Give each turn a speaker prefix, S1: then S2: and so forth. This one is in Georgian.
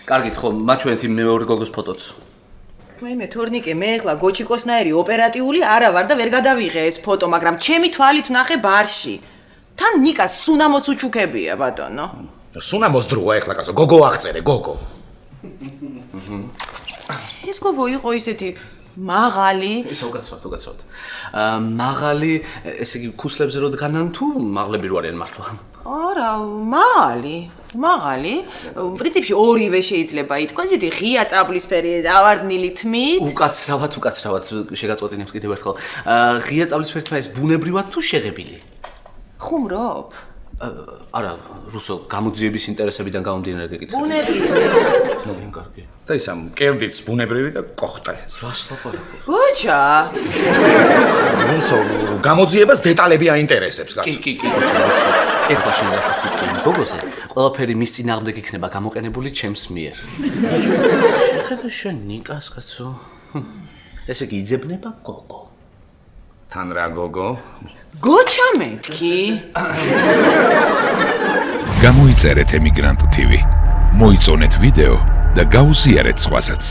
S1: კარგით ხო, მაჩვენეთ იმ მეორე გოგოს ფოტოც.
S2: მე თორნიკე, მე ეხლა გოჩიკოსნაირი ოპერატიული არა ვარ და ვერ გადავიღე ეს ფოტო, მაგრამ ჩემი თვალით ვნახე ბარში. თან ნიკას სუნამოც უჩუქებია, ბატონო.
S3: სუნამოს დროა ეხლა კაცო, გოგო აღწერე, გოგო.
S2: ეს გოგო იყო ისეთი მაღალი.
S1: ისე უკაცრავად. მაღალი, ესე იგი ქუსლებზე რო დგანან თუ მაღლები რო არიან მართლა?
S2: არა, მაღალი. პრინციპში ორივე შეიძლება ითქვას, ისეთი ღია წაბლისფერი ავარდნილი თმით.
S1: უკაცრავად შეგაწყვეტინებთ კიდევ ერთხელ. ღია წაბლისფერი თმა ეს ბუნებრივად თუ შეღებილი?
S2: ხუმრობ?
S1: არა, რუსო, გამოძიების ინტერესებიდან გამომდინარე გეკითხები.
S2: ბუნებრივი.
S1: კარგი.
S3: და ის ამ კერდიც ბუნებრივი და კოხტა.
S1: რას ლაპარაკობ?
S2: გოჩა.
S3: რუსო, გამოძიებას დეტალები აინტერესებს კაცო.
S1: კი, ეხლა შენ რასაც იტყვი გოგოზე, ყველაფერი მის წინააღმდეგ იქნება გამოყენებული ჩემს მიერ. შეხედე შენ ნიკას კაცო. ესე იგი იძებნება გოგო.
S3: თან რა გოგო?
S2: გოჩა მეთქი.
S4: გამოიწერეთ ემიგრანტ TV. მოიწონეთ ვიდეო და გაუზიარეთ სხვასაც.